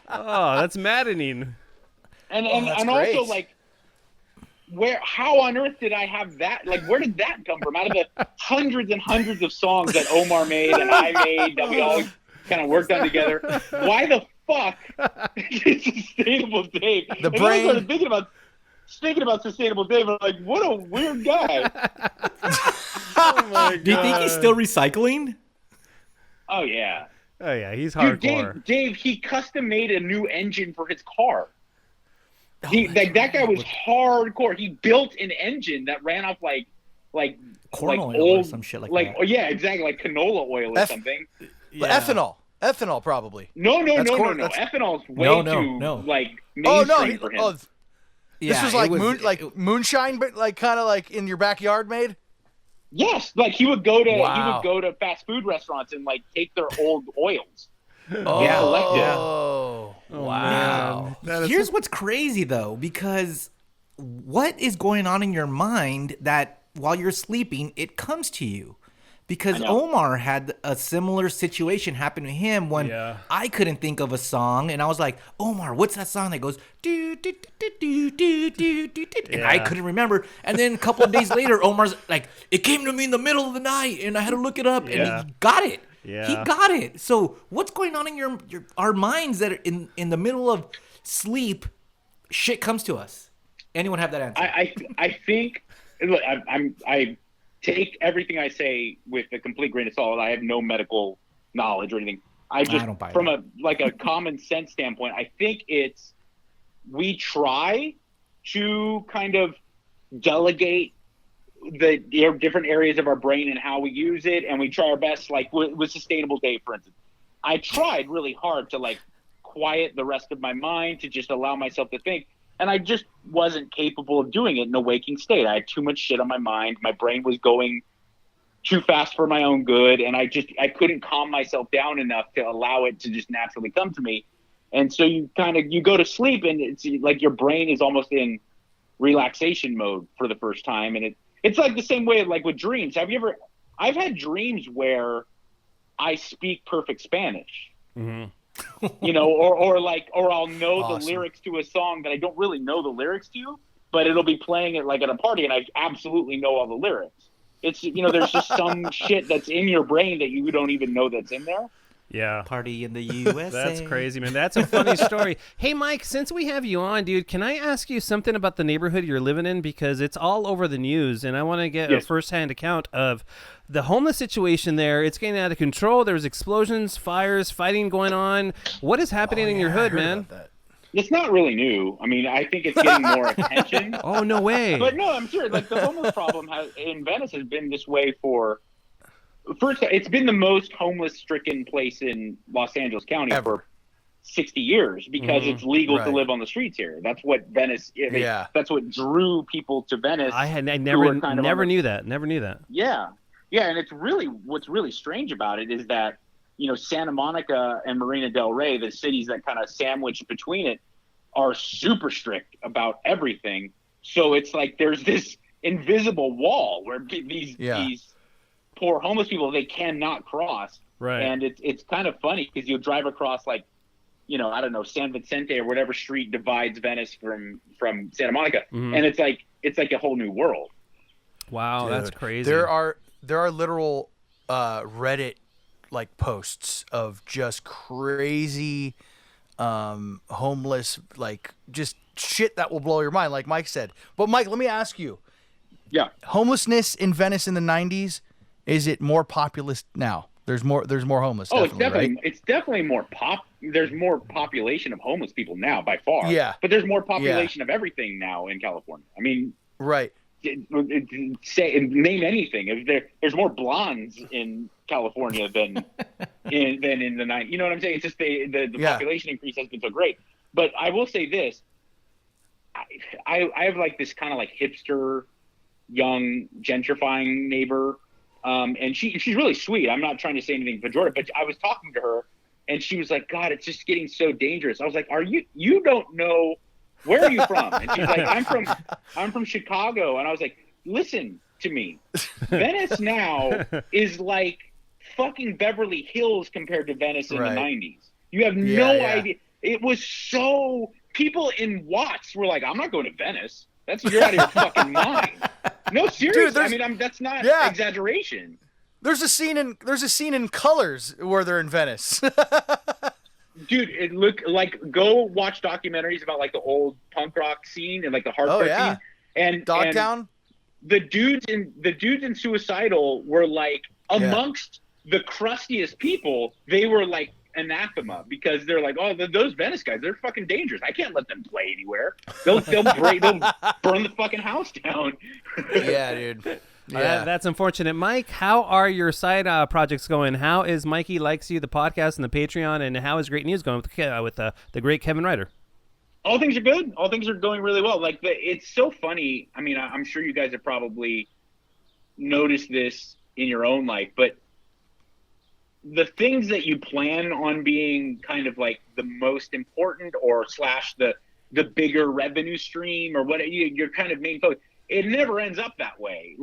Oh, that's maddening. And also, like, how on earth did I have that? Like, where did that come from? Out of the hundreds and hundreds of songs that Omar made and I made that we all kind of worked on together, why the fuck is Sustainable Dave? The brain. I started thinking about Sustainable Dave. I'm like, what a weird guy. Oh my God. Do you think he's still recycling? Oh yeah. Oh yeah, he's hardcore. Dave, he custom made a new engine for his car. That guy was hardcore. He built an engine that ran off like corn like oil old, or some shit like that. Oh yeah, exactly, like canola oil or something. Yeah. Ethanol probably. No. Ethanol's way too like mainstream for him. This was like moonshine, but like kind of like in your backyard made. Yes, like he would go to fast food restaurants and like take their old oils. Oh, wow. Here's what's crazy though, because what is going on in your mind that while you're sleeping, it comes to you? Because Omar had a similar situation happen to him when I couldn't think of a song, and I was like, Omar, what's that song that goes do do do do do do do do? And I couldn't remember. And then a couple of days later, Omar's like, it came to me in the middle of the night, and I had to look it up, and he got it. Yeah. He got it. So what's going on in our minds that are in the middle of sleep, shit comes to us? Anyone have that answer? I think, look, I take everything I say with a complete grain of salt. I have no medical knowledge or anything. I don't buy from a common sense standpoint, I think we try to kind of delegate the different areas of our brain and how we use it, and we try our best. Like with Sustainable Dave, for instance, I tried really hard to like quiet the rest of my mind, to just allow myself to think, and I just wasn't capable of doing it in a waking state. I had too much shit on my mind. My brain was going too fast for my own good, and I couldn't calm myself down enough to allow it to just naturally come to me. And so you go to sleep, and it's like your brain is almost in relaxation mode for the first time, and it's like the same way like with dreams. I've had dreams where I speak perfect Spanish. Mm-hmm. Or I'll know the lyrics to a song that I don't really know the lyrics to, but it'll be playing it like at a party, and I absolutely know all the lyrics. It's, there's just some shit that's in your brain that you don't even know that's in there. Yeah. Party in the USA. That's crazy, man. That's a funny story. Hey, Mike, since we have you on, dude, can I ask you something about the neighborhood you're living in? Because it's all over the news, and I want to get a first-hand account of the homeless situation there. It's getting out of control. There's explosions, fires, fighting going on. What is happening in your hood, man? It's not really new. I mean, I think it's getting more attention. Oh, no way. But no, I'm sure. Like, the homeless problem in Venice has been this way for... First, it's been the most homeless-stricken place in Los Angeles County for 60 years because it's legal to live on the streets here. That's what Venice. That's what drew people to Venice. I never knew that. Never knew that. Yeah, and it's really what's really strange about it is that Santa Monica and Marina del Rey, the cities that kind of sandwich between it, are super strict about everything. So it's like there's this invisible wall where these poor homeless people, they cannot cross. Right. And it's kind of funny because you'll drive across I don't know, San Vicente or whatever street divides Venice from Santa Monica. And it's like a whole new world. Wow, dude, that's crazy. There are literal Reddit posts of just crazy homeless, just shit that will blow your mind, like Mike said. But Mike, let me ask you. Yeah. Homelessness in Venice in the 90s, is it more populous now? There's more homeless. Oh, it's definitely more there's more population of homeless people now by far. Yeah. But there's more population of everything now in California. I mean, right. Name anything. There's more blondes in California than in the 90s. You know what I'm saying? It's just the population increase has been so great. But I will say this. I have this kind of hipster, young, gentrifying neighbor. And she's really sweet. I'm not trying to say anything pejorative, but I was talking to her and she was like, God, it's just getting so dangerous. I was like, you don't know, where are you from? And she's like, I'm from Chicago. And I was like, listen to me. Venice now is like fucking Beverly Hills compared to Venice in the 90s. You have no idea. It was so, people in Watts were like, I'm not going to Venice. You're out of your fucking mind. No, seriously. Dude, that's not exaggeration. There's a scene in Colors where they're in Venice. Dude, it go watch documentaries about the old punk rock scene and the hardcore scene. And Dogtown. The dudes in Suicidal were amongst the crustiest people. They were anathema because they're those Venice guys, they're fucking dangerous. I can't let them play anywhere. They'll burn the fucking house down. Yeah, dude. Yeah, that's unfortunate. Mike, how are your side projects going? How is Mikey Likes You, the podcast and the Patreon, and how is Great News going with the great Kevin Ryder? All things are good. All things are going really well. It's so funny. I mean, I'm sure you guys have probably noticed this in your own life, but the things that you plan on being kind of the most important or / the bigger revenue stream or what your kind of main focus, it never ends up that way.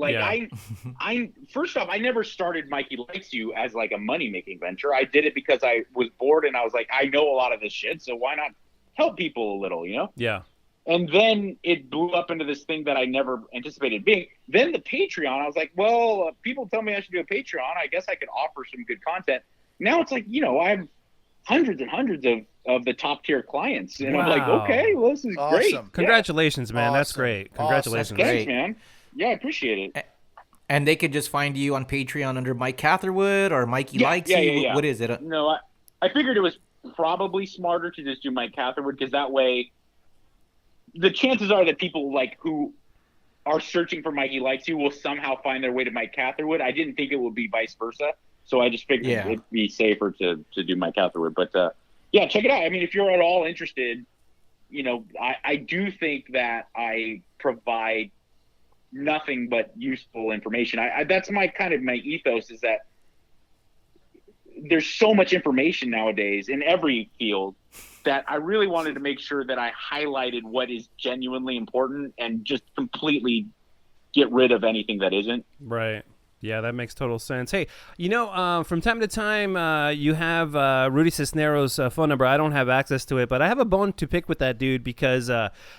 I first off, I never started Mikey Likes You as a money-making venture. I did it because I was bored and I was like, I know a lot of this shit, so why not help people a little, Yeah. And then it blew up into this thing that I never anticipated being. Then the Patreon, I was like, well, people tell me I should do a Patreon. I guess I could offer some good content. Now it's I have hundreds and hundreds of the top tier clients. And I'm like, okay, well, this is great. Congratulations, man. Awesome. That's great. Congratulations. Awesome. Thanks, man. Yeah, I appreciate it. And they could just find you on Patreon under Mike Catherwood or Mikey Likes You. Yeah. What is it? No, I figured it was probably smarter to just do Mike Catherwood because that way the chances are that people who are searching for Mikey Likes You will somehow find their way to Mike Catherwood. I didn't think it would be vice versa. So I just figured it'd be safer to do Mike Catherwood. But check it out. I mean, if you're at all interested, I do think that I provide nothing but useful information. That's my ethos is that there's so much information nowadays in every field that I really wanted to make sure that I highlighted what is genuinely important and just completely get rid of anything that isn't. Right. Yeah, that makes total sense. Hey, from time to time, you have Rudy Cisneros' phone number. I don't have access to it, but I have a bone to pick with that dude because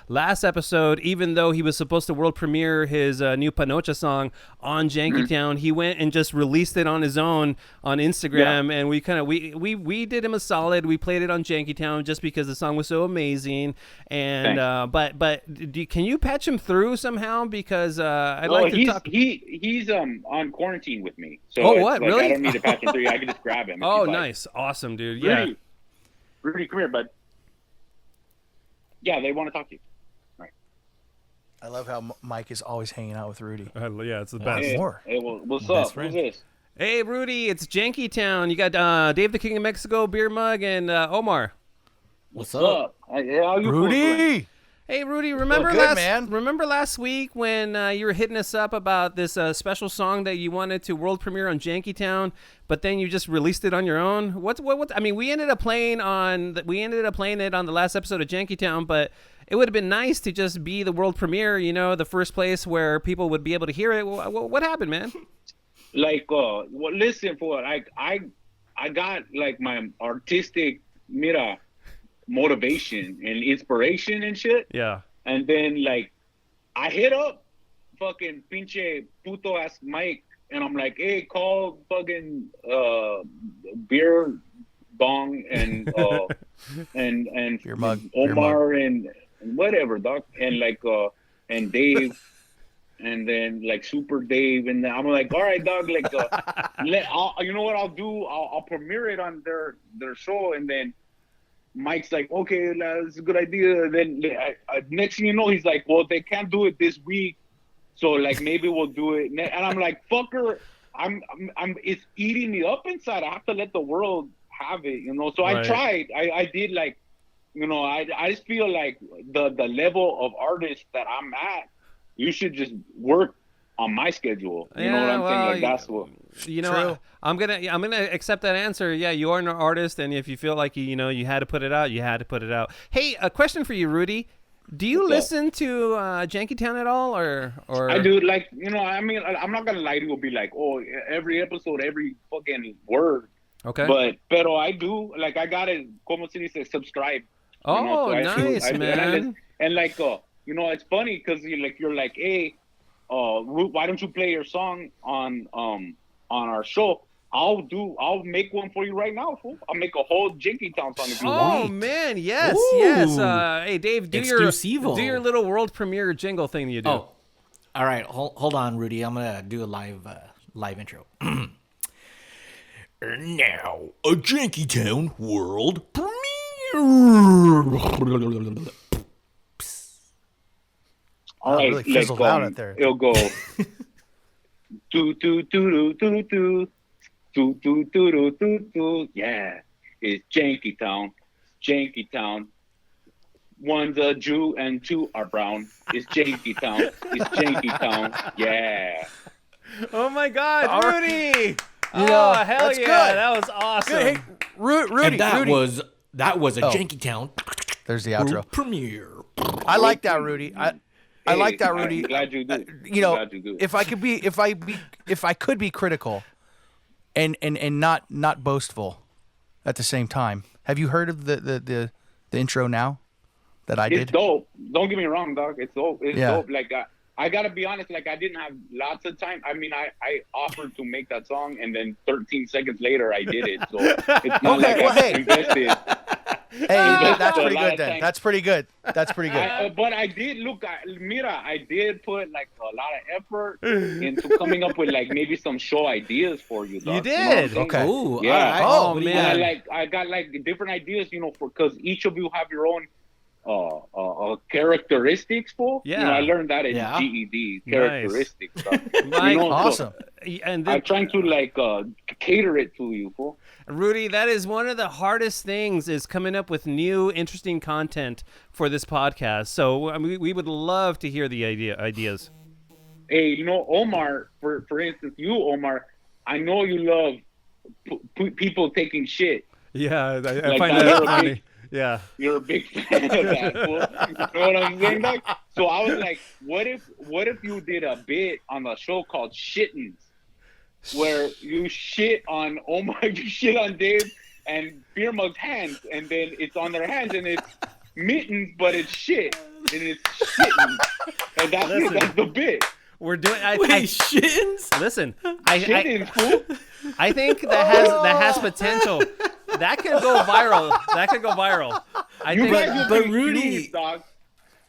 last episode, even though he was supposed to world premiere his new Panocha song on Janky Town, he went and just released it on his own on Instagram, and we kind of we did him a solid. We played it on Janky Town just because the song was so amazing. And but can you patch him through somehow? Because I'd like to talk. He's on quarantine with me. So really? I don't need to patch him through. I can just grab him. Oh, nice. Awesome, dude. Yeah. Rudy, come here, bud. Yeah, they want to talk to you. All right. I love how Mike is always hanging out with Rudy. Yeah, it's the best. Hey, what's up? Who's this? Hey, Rudy, it's Janky Town. You got Dave the King of Mexico, Beer Mug, and Omar. What's up? How you Rudy? Hey, Rudy, remember last week when you were hitting us up about this special song that you wanted to world premiere on Janky Town, but then you just released it on your own? What? I mean, we ended up playing it on the last episode of Janky Town, but it would have been nice to just be the world premiere, the first place where people would be able to hear it. What happened, man? Listen, I got like my artistic motivation and inspiration and shit. Yeah. And then like I hit up fucking pinche puto ass Mike and I'm like, hey, call fucking Beer Bong and and Beer Mug, Omar and whatever, doc, and like and Dave and then like Super Dave, and then I'm like, all right, dog, like you know what I'll do? I'll premiere it on their show, and then Mike's like, okay, that's a good idea. Then next thing you know, he's like, well, they can't do it this week, so like maybe we'll do it. And I'm like, fucker, it's eating me up inside. I have to let the world have it, So right. I tried. I did like, I just feel like the level of artist that I'm at, you should just work on my schedule. You know what I'm saying? Like that's what. True. I'm gonna accept that answer. Yeah, you are an artist, and if you feel like you had to put it out, you had to put it out. Hey, a question for you, Rudy. Do you listen to Janky Town at all, or? I do. Like I mean, I'm not gonna lie to you. Will be like, oh, every episode, every fucking word. Okay. But I do. Like I gotta, como se dice, subscribe. Oh, nice, man. And like, it's funny because you're like, hey, why don't you play your song on our show? I'll make one for you right now, fool. I'll make a whole Janky Town song if you want. Oh man, yes, Ooh. yes. Hey Dave, do Exclusivo. your little world premiere jingle thing that you do. Oh, all right. Hold on, Rudy. I'm gonna do a live intro. And now a Janky Town world premiere. All right, really fizzled out there. It'll go. Do do do do do do. Do, do, do, do, do, do. Yeah, it's Janky Town. Janky Town. One's a Jew and two are brown. It's Janky Town. It's Janky Town. Yeah. Oh my God, Rudy! Hell that's yeah, good. that was awesome. Good. Hey, Rudy, And that Rudy. was a Janky Town There's the outro. premiere. I like that, Rudy. I like that, Rudy. I'm glad you do. Glad you do. If I could be critical, and not boastful, at the same time. Have you heard of the intro now that I did? It's dope. Don't get me wrong, dog. It's dope. It's Yeah. dope. Like I gotta be honest. Like I didn't have lots of time. I mean, I offered to make that song, and then 13 seconds later, I did it. So it's not like I invested. Hey, that's pretty good then. That's pretty good. That's pretty good. But I did I did put like a lot of effort into coming up with like maybe some show ideas for you. Dog. You did. You know Okay. Ooh, yeah. all right. Oh man. I got like different ideas, because each of you have your own characteristics, fool. Yeah. I learned that in Yeah. GED. Characteristics. Mike, Awesome. And I'm trying to like cater it to you, fool. Rudy, that is one of the hardest things is coming up with new, interesting content for this podcast. So I mean, we would love to hear the ideas. Hey, Omar, for instance, Omar, I know you love people taking shit. Yeah, I Like find that that little funny. big- Yeah. You're a big fan of that, fool. You know what I'm saying, dog? So I was like, what if you did a bit on the show called Shittins? where you shit on Omar, you shit on Dave and Beer Mug's hands, and then it's on their hands, and it's mittens, but it's shit, and it's shitting, and that's the bit. We're doing. Shittins? Listen, fool. I think that has potential. That could go viral.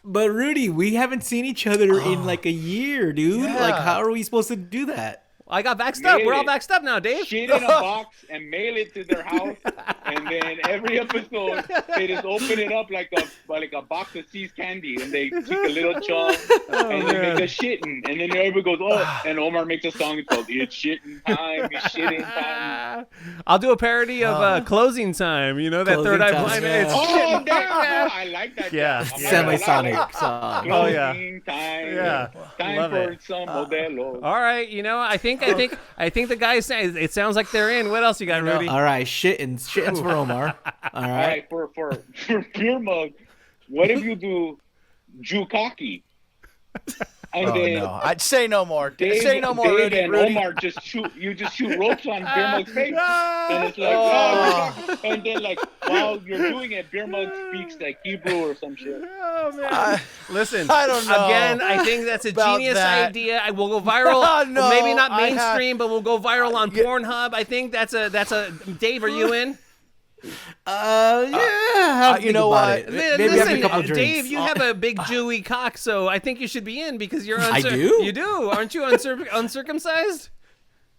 But Rudy, we haven't seen each other in like a year, dude. Yeah. Like, how are we supposed to do that? I got vaxxed up. We're all vaxxed up now, Dave. Shit in a box and mail it to their house, and then every episode they just open it up like a box of See's candy, and they take a little chunk, and they make a shitting, and then everybody goes, oh, and Omar makes a song called "It's Shitting Time, It's Shitting Time." I'll do a parody of Closing Time. You know that Third Eye Blind. Yeah. Oh damn! I like that. Yeah, Semisonic song. Closing time. Yeah, time for some Modelo. All right, you know, I think the guys say it sounds like they're in. What else you got, Rudy? All right, shittins for Omar. All right, for Beer Mug, what if you do Jukaki? And no! I'd say no more. Say no more. Rudy, and Rudy. Omar just shoot ropes on Beer Mug's face, and it's like, and then like while you're doing it, Beer Mug speaks like Hebrew or some shit. Oh man! Listen, I don't know. Again, I think that's a genius idea. I will go viral. No, maybe not mainstream, but we'll go viral on Pornhub. I think that's a. Dave, are you in? Yeah. You know what? Maybe listen, a couple drinks. Dave, you have a big Jewy cock, so I think you should be in because you're. I do. You do, aren't you uncircumcised?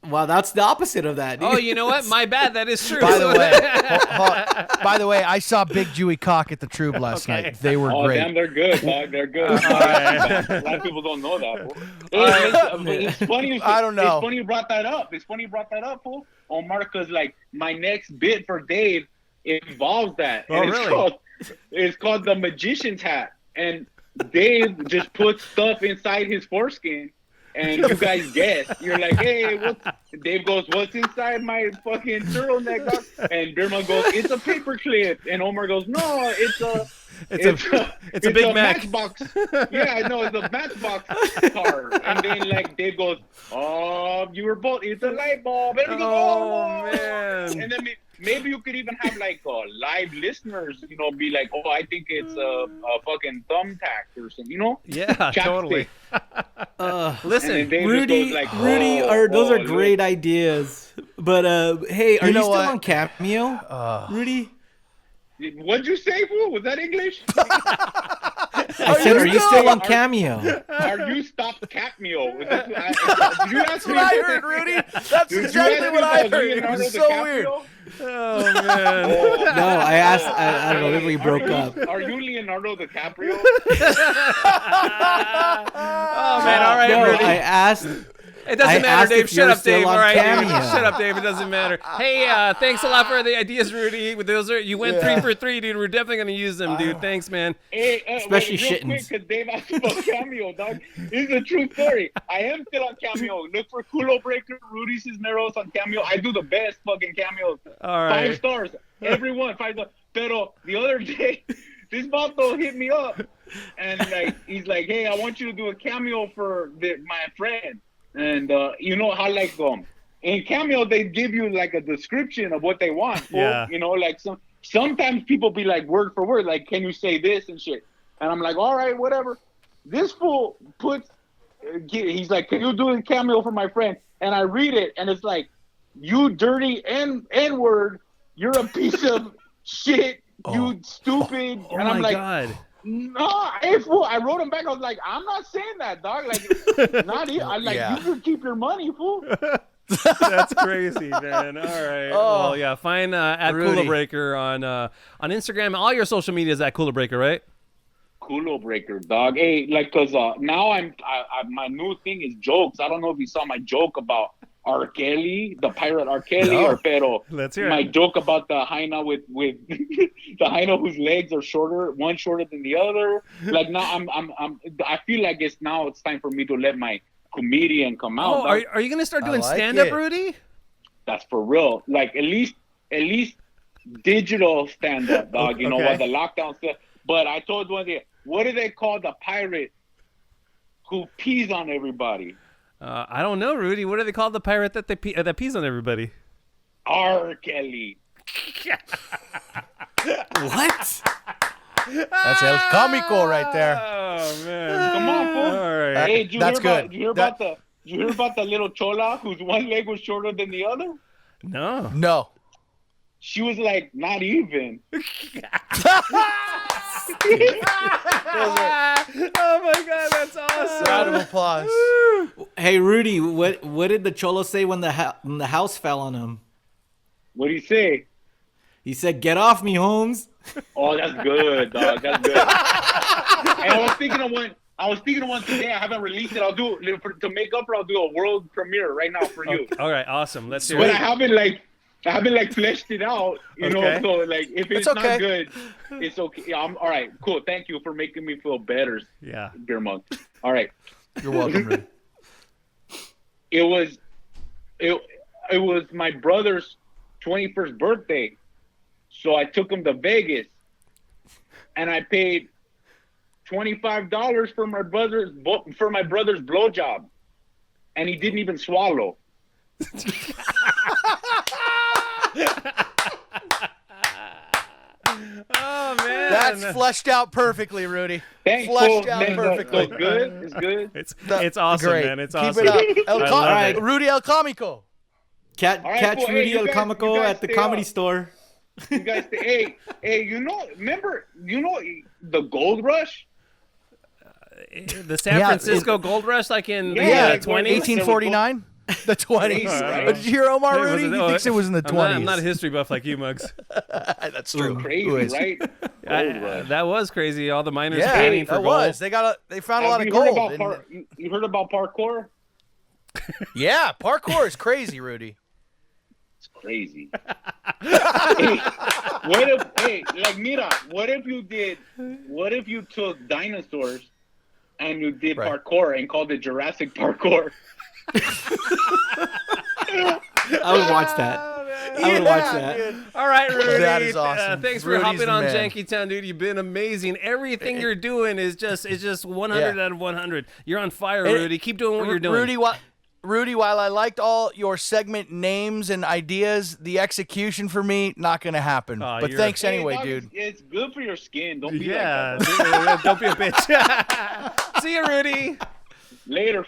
Wow, that's the opposite of that, dude. Oh, you know what? My bad. That is true. By the way, I saw Big Jewy cock at the Trube last night. They were great. Damn, they're good, dog. They're good. A lot of people don't know that. It's funny. I don't know. It's funny you brought that up. Fool. Omar, because like my next bit for Dave involves that. Oh, and really? It's called the magician's hat, and Dave just puts stuff inside his foreskin. And you guys guess. You're like, hey, Dave goes, what's inside my fucking turtleneck, dog? And Beer Mug goes, it's a paperclip. And Omar goes, no, it's a Big Mac. Matchbox. Yeah, no, it's a Matchbox car. And then like Dave goes, oh, you were both. It's a light bulb. And he goes, oh man. And then maybe you could even have like live listeners, you know, be like, oh, I think it's a fucking thumbtack or something, you know? Yeah, totally. Listen, Rudy, those are great ideas. But hey, are you still on Cameo, Rudy? What'd you say, fool? Was that English? I said, are you still on Cameo? Are you stopped Cameo? That's what I heard, Rudy. That's exactly what I heard. It was so weird. Oh man! No, I asked. I don't know. Maybe we broke up. Are you Leonardo DiCaprio? Oh man! All right, no, Rudy. I asked. It doesn't matter, Dave. Shut up, Dave. All right, Cameo. shut up, Dave. It doesn't matter. Hey, thanks a lot for the ideas, Rudy. You went 3 for 3, dude. We're definitely gonna use them, dude. Thanks, man. Hey, especially shittins. Because Dave asked about Cameo, dog. This is a true story. I am still on Cameo. Look for Culo Breaker, Rudy Cisneros on Cameo. I do the best fucking cameos. All right. 5 stars. Everyone 5 stars. Pero the other day, this vato hit me up, and like he's like, hey, I want you to do a cameo for my friend. And you know how like in Cameo they give you like a description of what they want. Yeah. You know, like sometimes people be like word for word, like, can you say this and shit? And I'm like, all right, whatever. This fool puts, he's like, can you do a cameo for my friend? And I read it, and it's like, you dirty N-word, you're a piece of shit, you stupid. Oh, and I'm my like, God. No, hey, fool. I wrote him back. I was like, I'm not saying that, dog. Like, not you. I'm like, you can keep your money, fool. That's crazy, man. All right. Well, yeah. Find at Cooler Breaker on Instagram. All your social media is at Cooler Breaker, right? Culo Breaker, dog. Hey, like, cause now my new thing is jokes. I don't know if you saw my joke about R. Kelly, the pirate R. Kelly, or pero let's hear my it. joke about the hyena with the hyena whose legs are shorter, one shorter than the other. Like now, I feel like it's time for me to let my comedian come out. Oh, are you gonna start doing stand up, Rudy? That's for real. Like at least digital stand up, dog. You know what the lockdown stuff. But I told one day, what do they call the pirate who pees on everybody? I don't know, Rudy. What do they call the pirate that that pees on everybody? R. Kelly. What? That's El Comico right there. Oh man! Come on, fool. All right. Hey, did you That's hear good. Did you hear about the little chola whose one leg was shorter than the other? No. No. She was like not even. Oh my God, that's awesome! Round of applause. Hey Rudy, what did the cholo say when the house fell on him? What do you say? He said, "Get off me, Holmes." Oh, that's good, dog. That's good. And I was thinking of one today. I haven't released it. I'll do to make up for. I'll do a world premiere right now for you. All right, awesome. Let's hear But it. I haven't fleshed it out. You know, so like if it's okay. not good, it's okay. Yeah, I'm all right. Cool. Thank you for making me feel better. Yeah. Beer mug. All right. You're welcome, Rudy. It was my brother's 21st birthday. So I took him to Vegas, and I paid $25 for my brother's blowjob, and he didn't even swallow. Oh man, That's fleshed out perfectly, Rudy. Thanks, Fleshed out man. perfectly. It's good. It's good. It's awesome, Great. man. It's Keep awesome. it up. I love it. Rudy El Comico. All right, Catch cool. Hey, Rudy you El guys- Comico you guys at the stay Comedy up. Store. You guys, hey, remember the Gold Rush? The San Francisco Gold Rush, like in Yeah, the 20s. 1849. The 20s. Right. Did you hear Omar, Was Rudy? it- He thinks it was in the 20s. I'm not a history buff like you, Mugs. That's true. Crazy, Who is? right? Gold Rush. That was crazy. All the miners Yeah, panning for that gold. was. They found a lot Have of you heard gold. about you heard about parkour? Yeah, parkour is crazy, Rudy. It's crazy. Hey, what if you took dinosaurs and you did Right. parkour and called it Jurassic Parkour? I would watch that. I would watch that. Dude. All right, Rudy. That is awesome. Thanks for Rudy's hopping the on man. Janky Town, dude. You've been amazing. Everything you're doing is just 100 out of 100. You're on fire, And- Rudy. Keep doing what you're doing. Rudy, while I liked all your segment names and ideas, the execution for me, not going to happen. Oh, but you're- thanks Hey, anyway, dog, dude. It's good for your skin. Don't be Yeah, like that. don't be a bitch. See you, Rudy. Later, fool.